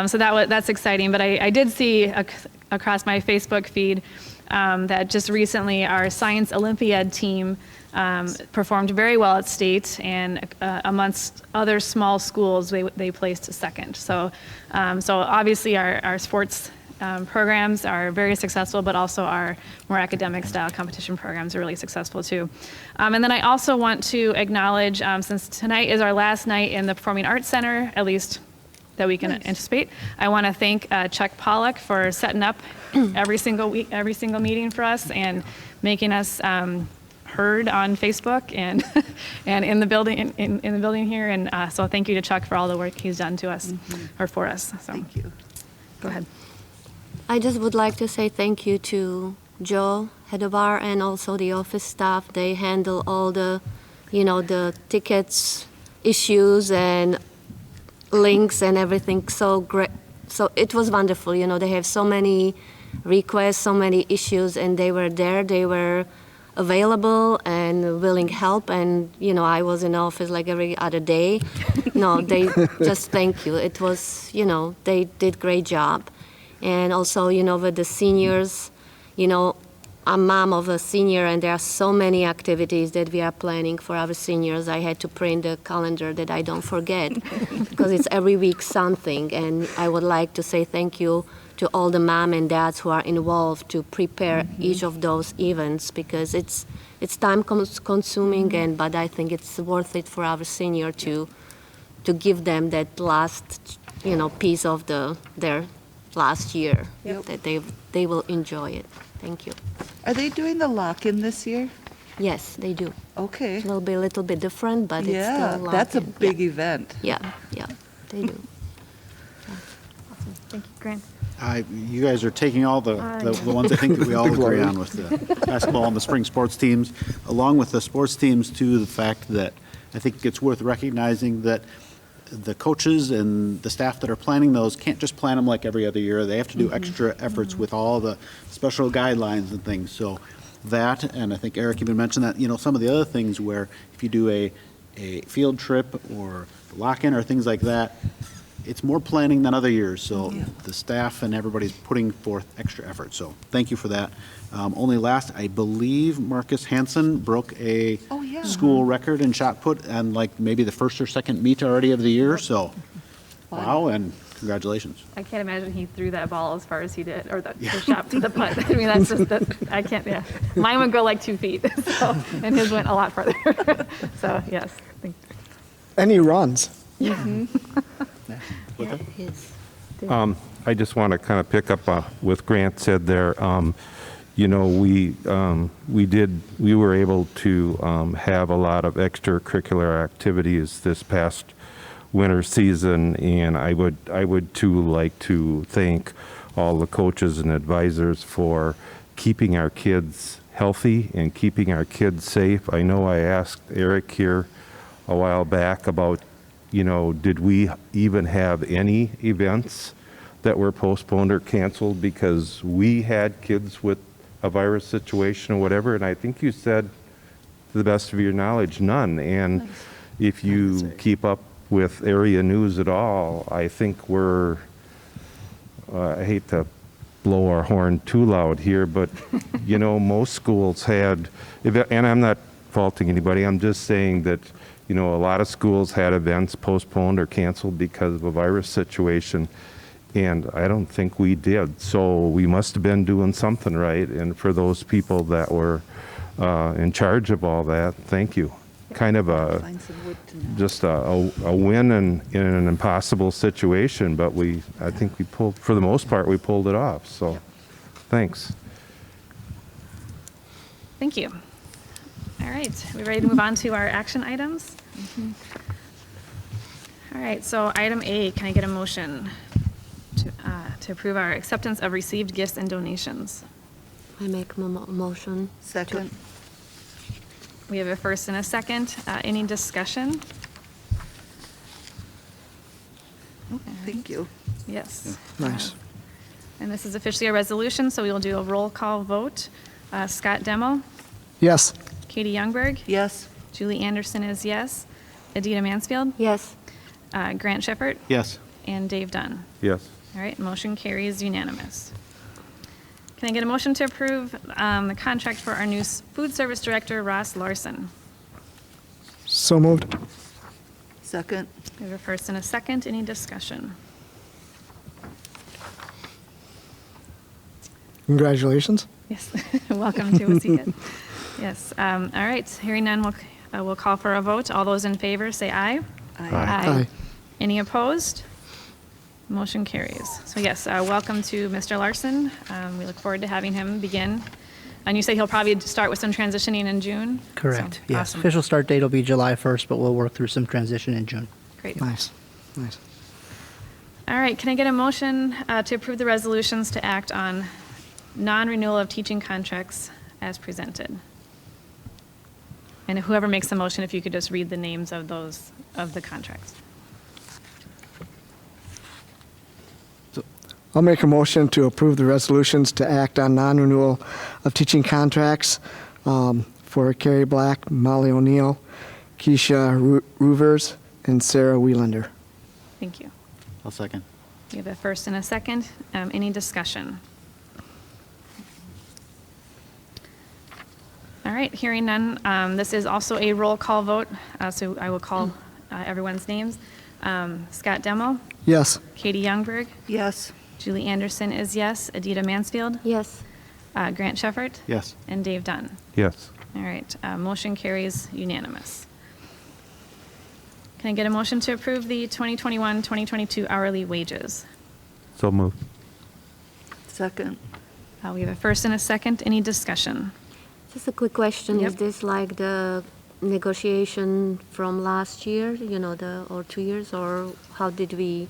So that's exciting. But I did see across my Facebook feed that just recently our Science Olympiad team performed very well at state, and amongst other small schools, they placed second. So obviously our sports programs are very successful, but also our more academic style competition programs are really successful too. And then I also want to acknowledge, since tonight is our last night in the Performing Arts Center, at least that we can anticipate, I want to thank Chuck Pollock for setting up every single week, every single meeting for us, and making us heard on Facebook and and in the building in the building here. And so thank you to Chuck for all the work he's done to us or for us. So Thank you. go ahead. I just would like to say thank you to Joe Hedebar and also the office staff. They handle all the, the tickets, issues, and links and everything so great. So it was wonderful. They have so many requests, so many issues, and they were there. They were available and willing help. And, I was in office like every other day. No, they just thank you. It was, they did great job. And also, with the seniors, I'm mom of a senior, and there are so many activities that we are planning for our seniors. I had to print a calendar that I don't forget because it's every week something. And I would like to say thank you to all the mom and dads who are involved to prepare each of those events, because it's time consuming, but I think it's worth it for our senior to give them that last, piece of their last year, that they will enjoy it. Thank you. Are they doing the lock-in this year? Yes, they do. Okay. It will be a little bit different, but it's Yeah, still that's a lock-in. big event. Yeah, they do. Thank you, Grant. You guys are taking all the ones I think that we all agree on with the basketball and the spring sports teams, along with the sports teams, to the fact that I think it's worth recognizing that the coaches and the staff that are planning those can't just plan them like every other year. They have to do extra efforts with all the special guidelines and things. So that, and I think Eric even mentioned that, some of the other things where if you do a field trip or lock-in or things like that, it's more planning than other years, so the staff and everybody's putting forth extra effort, so thank you for that. Only last, I believe Marcus Hansen broke a Oh, yeah. school record in shot put and like maybe the first or second meet already of the year, so wow, and congratulations. I can't imagine he threw that ball as far as he did, or the shot to the putt. I mean, that's just, I can't, yeah. Mine would go like 2 feet, so, and his went a lot further. So, yes. Any runs? I just want to kind of pick up with Grant said there. You know, we were able to have a lot of extracurricular activities this past winter season, and I would too like to thank all the coaches and advisors for keeping our kids healthy and keeping our kids safe. I know I asked Eric here a while back about, you know, did we even have any events that were postponed or canceled because we had kids with a virus situation or whatever, and I think you said, to the best of your knowledge, none. And if you keep up with area news at all, I think we're, I hate to blow our horn too loud here, but you know, most schools had, and I'm not faulting anybody, I'm just saying that, you know, a lot of schools had events postponed or canceled because of a virus situation, and I don't think we did. So we must have been doing something right, and for those people that were in charge of all that, thank you. Kind of just a win in an impossible situation, but I think we pulled, for the most part, we pulled it off, so thanks. Thank you. All right, we ready to move on to our action items? All right, so item A, can I get a motion to approve our acceptance of received gifts and donations? I make a motion. Second. We have a first and a second. Any discussion? Thank you. Yes. Nice. And this is officially a resolution, so we will do a roll call vote. Scott Demo, Yes. Katie Youngberg, Yes. Julie Anderson is yes, Adita Mansfield, Yes. Grant Shepard, Yes. and Dave Dunn. Yes. All right, motion carries unanimous. Can I get a motion to approve the contract for our new food service director, Ross Larson? So moved. Second. We have a first and a second. Any discussion? Congratulations. Yes, welcome to Waseca. Yes, all right, hearing none, we'll call for a vote. All those in favor, say aye. Aye. Any opposed? Motion carries. So yes, welcome to Mr. Larson. We look forward to having him begin. And you say he'll probably start with some transitioning in June? Correct, So, yes. awesome. Official start date will be July 1st, but we'll work through some transition in June. Great. Nice. Nice. All right, can I get a motion to approve the resolutions to act on non-renewal of teaching contracts as presented? And whoever makes the motion, if you could just read the names of those, of the contracts. I'll make a motion to approve the resolutions to act on non-renewal of teaching contracts for Carrie Black, Molly O'Neill, Keisha Roovers, and Sarah Wielander. Thank you. I'll second. We have a first and a second. Any discussion? All right, hearing none. This is also a roll call vote, so I will call everyone's names. Scott Demo, Yes. Katie Youngberg, Yes. Julie Anderson is yes, Adita Mansfield, Yes. Grant Sheffert, Yes. and Dave Dunn. Yes. All right, motion carries unanimous. Can I get a motion to approve the 2021-2022 hourly wages? So moved. Second. We have a first and a second. Any discussion? Just a quick question. Yep. Is this like the negotiation from last year, or 2 years, or how did we?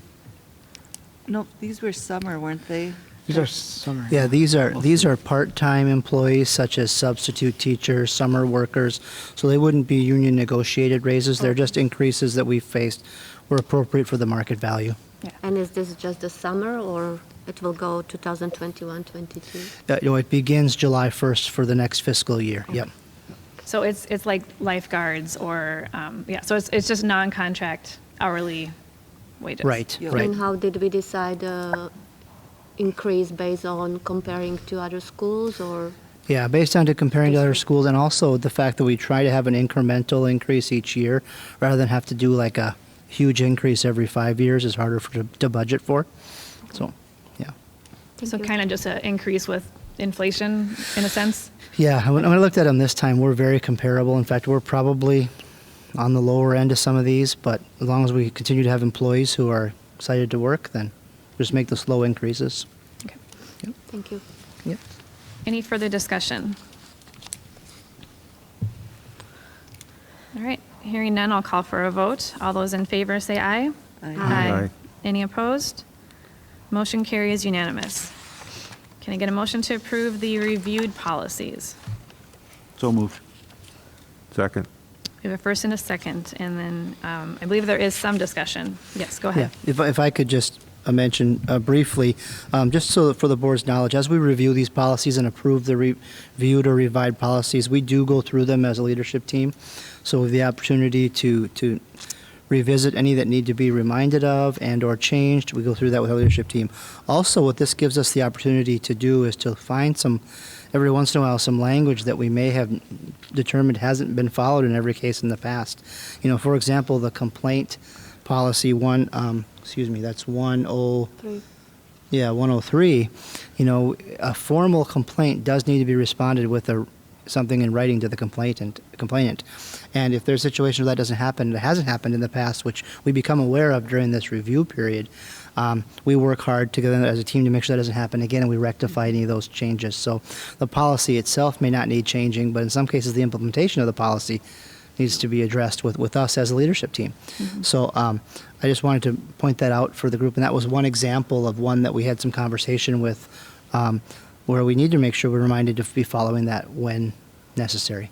No, these were summer, weren't they? These are summer. Yeah, these are part-time employees such as substitute teachers, summer workers, so they wouldn't be union negotiated raises. They're just increases that we faced were appropriate for the market value. And is this just the summer, or it will go 2021-22? It begins July 1st for the next fiscal year. Yep. So it's like lifeguards or, so it's just non-contract hourly wages. Right, Yeah. right. And how did we decide increase based on comparing to other schools or? Yeah, based on to comparing to other schools, and also the fact that we try to have an incremental increase each year, rather than have to do like a huge increase every 5 years is harder to budget for. So, yeah. So kind of just an increase with inflation in a sense? Yeah, when I looked at them this time, we're very comparable. In fact, we're probably on the lower end of some of these, but as long as we continue to have employees who are excited to work, then just make the slow increases. Okay. Thank you. Yep. Any further discussion? All right, hearing none, I'll call for a vote. All those in favor say aye. Aye. Any opposed? Motion carries unanimous. Can I get a motion to approve the reviewed policies? So moved. Second. We have a first and a second, and then I believe there is some discussion. Yes, go ahead. Yeah, if I could just mention briefly, just so that for the board's knowledge, as we review these policies and approve the reviewed or revised policies, we do go through them as a leadership team. So we have the opportunity to revisit any that need to be reminded of and or changed. We go through that with our leadership team. Also, what this gives us the opportunity to do is to find every once in a while, some language that we may have determined hasn't been followed in every case in the past. You know, for example, the complaint policy that's 3. 103. You know, a formal complaint does need to be responded with something in writing to the complainant. And if there's a situation where that doesn't happen, it hasn't happened in the past, which we become aware of during this review period, we work hard together as a team to make sure that doesn't happen again, and we rectify any of those changes. So the policy itself may not need changing, but in some cases the implementation of the policy needs to be addressed with us as a leadership team. So I just wanted to point that out for the group, and that was one example of one that we had some conversation with where we need to make sure we're reminded to be following that when necessary.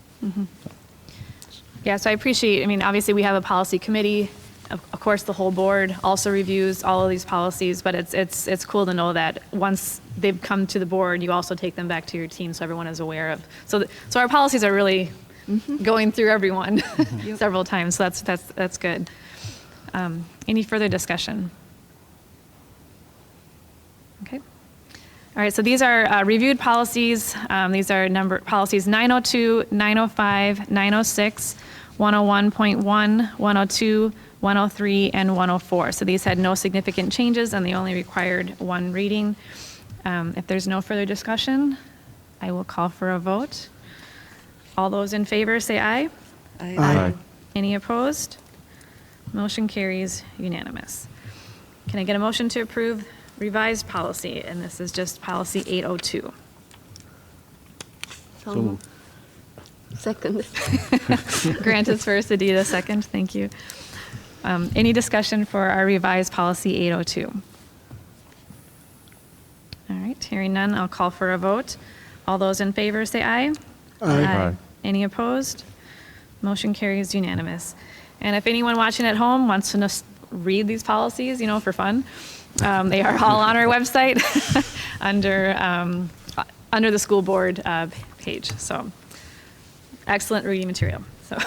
Yeah, so I appreciate, obviously we have a policy committee. Of course, the whole board also reviews all of these policies, but it's cool to know that once they've come to the board, you also take them back to your team so everyone is aware of. So our policies are really going through everyone several times, so that's good. Any further discussion? Okay. All right, so these are reviewed policies. These are policies 902, 905, 906, 101.1, 102, 103, and 104. So these had no significant changes, and they only required one reading. If there's no further discussion, I will call for a vote. All those in favor say aye. Aye. Any opposed? Motion carries unanimous. Can I get a motion to approve revised policy? And this is just policy 802. So moved. Second. Grant is first, Adita second. Thank you. Any discussion for our revised policy 802? All right, hearing none, I'll call for a vote. All those in favor say aye. Aye. Any opposed? Motion carries unanimous. And if anyone watching at home wants to just read these policies, for fun, they are all on our website under the school board page. So excellent reading material. So,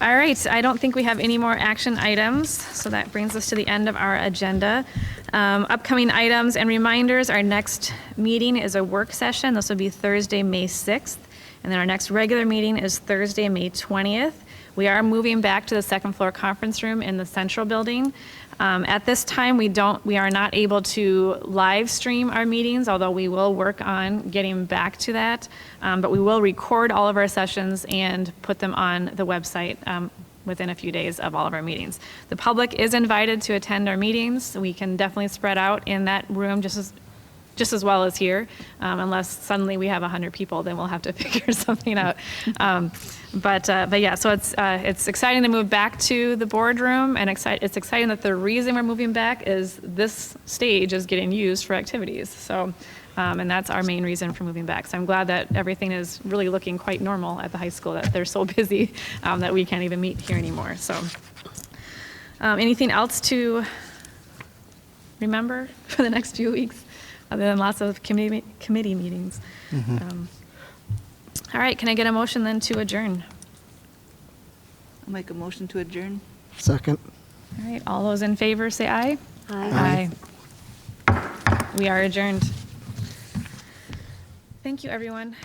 all right, I don't think we have any more action items, so that brings us to the end of our agenda. Upcoming items and reminders, our next meeting is a work session. This will be Thursday, May 6th, and then our next regular meeting is Thursday, May 20th. We are moving back to the second floor conference room in the central building. At this time, we are not able to live stream our meetings, although we will work on getting back to that. But we will record all of our sessions and put them on the website within a few days of all of our meetings. The public is invited to attend our meetings. We can definitely spread out in that room just as well as here, unless suddenly we have 100 people, then we'll have to figure something out. But yeah, so it's exciting to move back to the boardroom, and it's exciting that the reason we're moving back is this stage is getting used for activities. So, and that's our main reason for moving back. So I'm glad that everything is really looking quite normal at the high school, that they're so busy that we can't even meet here anymore. So, anything else to remember for the next few weeks, other than lots of committee meetings? All right, can I get a motion then to adjourn? I'll make a motion to adjourn. Second. All right, all those in favor say aye. Aye. Aye. We are adjourned. Thank you, everyone.